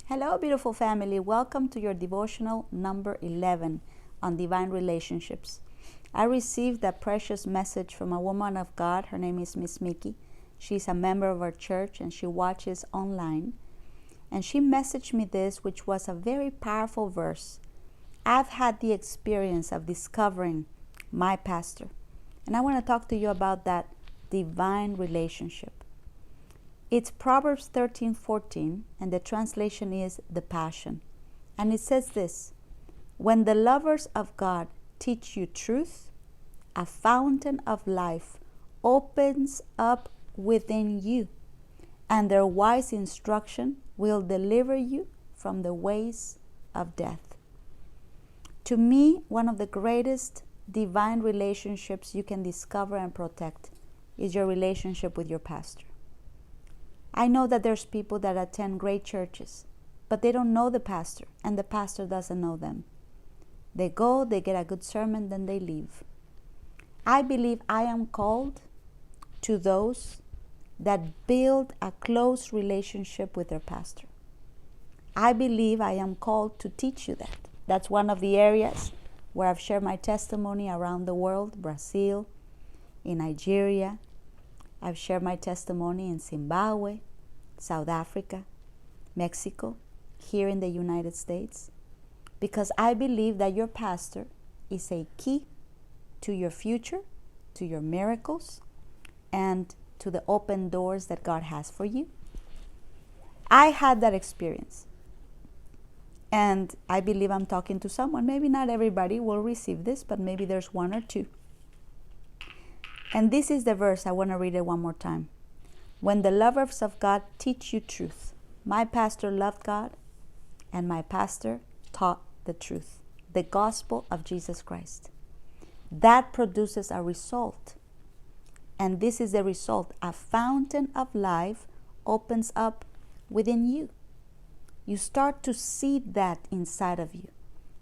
Hello, beautiful family. Welcome to your devotional number 11 on divine relationships. I received a precious message from a woman of God. Her name is Miss Mickey. She's a member of our church and she watches online. And she messaged me this, which was a very powerful verse. I've had the experience of discovering my pastor. And I want to talk to you about that divine relationship. It's Proverbs 13:14, and the translation is the Passion. And it says this: when the lovers of God teach you truth, a fountain of life opens up within you, and their wise instruction will deliver you from the ways of death. To me, one of the greatest divine relationships you can discover and protect is your relationship with your pastor. I know that there's people that attend great churches, but they don't know the pastor, and the pastor doesn't know them. They go, they get a good sermon, then they leave. I believe I am called to those that build a close relationship with their pastor. I believe I am called to teach you that. That's one of the areas where I've shared my testimony around the world: Brazil, in Nigeria. I've shared my testimony in Zimbabwe, South Africa, Mexico, here in the United States, because I believe that your pastor is a key to your future, to your miracles, and to the open doors that God has for you. I had that experience, and I believe I'm talking to someone. Maybe not everybody will receive this, but maybe there's one or two. And this is the verse. I want to read it one more time. When the lovers of God teach you truth. My pastor loved God, and my pastor taught the truth, the gospel of Jesus Christ. That produces a result. And this is the result. A fountain of life opens up within you. You start to see that inside of you.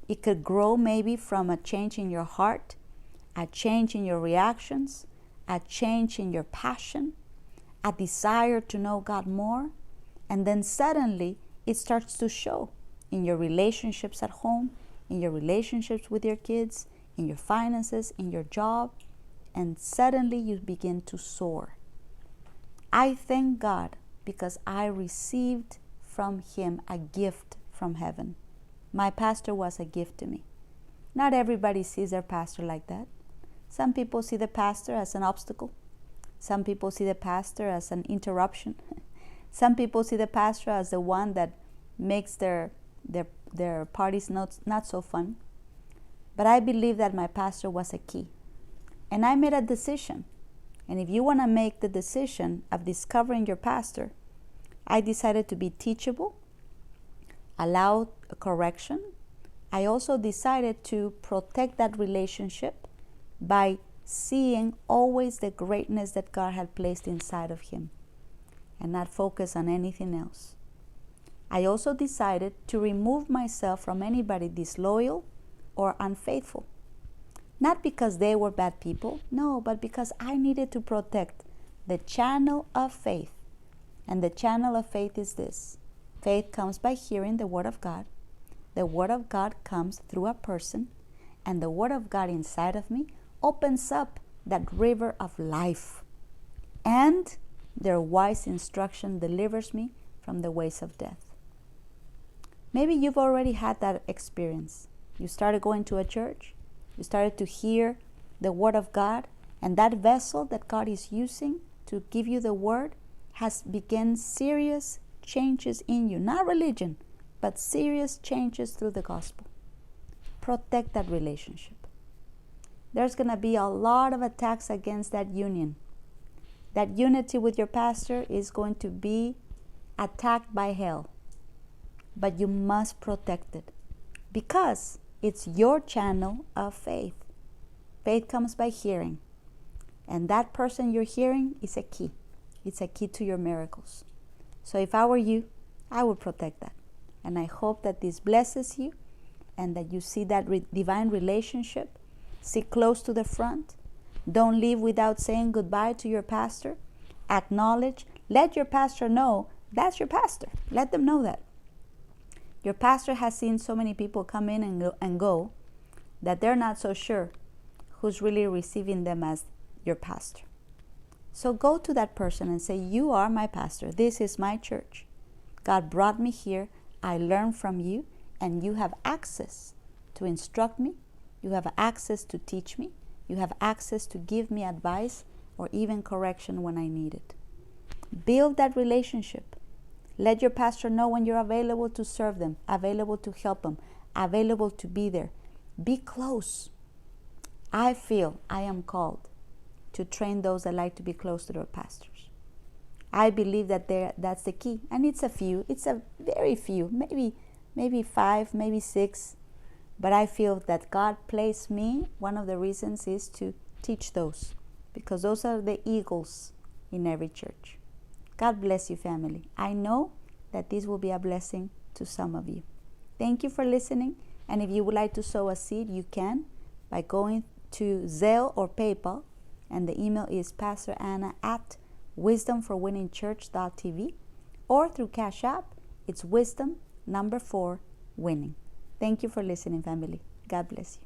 It could grow maybe from a change in your heart, a change in your reactions, a change in your passion, a desire to know God more, and then suddenly it starts to show in your relationships at home, in your relationships with your kids, in your finances, in your job, and suddenly you begin to soar. I thank God because I received from Him a gift from heaven. My pastor was a gift to me. Not everybody sees their pastor like that. Some people see the pastor as an obstacle. Some people see the pastor as an interruption. Some people see the pastor as the one that makes their parties not so fun. But I believe that my pastor was a key. And I made a decision. And if you want to make the decision of discovering your pastor, I decided to be teachable, allow correction. I also decided to protect that relationship by seeing always the greatness that God had placed inside of him and not focus on anything else. I also decided to remove myself from anybody disloyal or unfaithful. Not because they were bad people, no, but because I needed to protect the channel of faith. And the channel of faith is this: faith comes by hearing the Word of God. The Word of God comes through a person, and the Word of God inside of me opens up that river of life. And their wise instruction delivers me from the ways of death. Maybe you've already had that experience. You started going to a church. You started to hear the Word of God, and that vessel that God is using to give you the Word has begun serious changes in you. Not religion, but serious changes through the gospel. Protect that relationship. There's going to be a lot of attacks against that union. That unity with your pastor is going to be attacked by hell. But you must protect it because it's your channel of faith. Faith comes by hearing. And that person you're hearing is a key. It's a key to your miracles. So if I were you, I would protect that. And I hope that this blesses you and that you see that divine relationship. Sit close to the front. Don't leave without saying goodbye to your pastor. Acknowledge. Let your pastor know that's your pastor. Let them know that. Your pastor has seen so many people come in and go that they're not so sure who's really receiving them as your pastor. So go to that person and say, you are my pastor. This is my church. God brought me here. I learned from you, and you have access to instruct me. You have access to teach me. You have access to give me advice or even correction when I need it. Build that relationship. Let your pastor know when you're available to serve them, available to help them, available to be there. Be close. I feel I am called to train those that like to be close to their pastors. I believe that that's the key. And it's a few. It's a very few. Maybe 5, maybe 6. But I feel that God placed me. One of the reasons is to teach those, because those are the eagles in every church. God bless you, family. I know that this will be a blessing to some of you. Thank you for listening. And if you would like to sow a seed, you can by going to Zelle or PayPal. And the email is pastoranna@wisdomforwinningchurch.tv, or through Cash App, it's wisdom 4 winning. Thank you for listening, family. God bless you.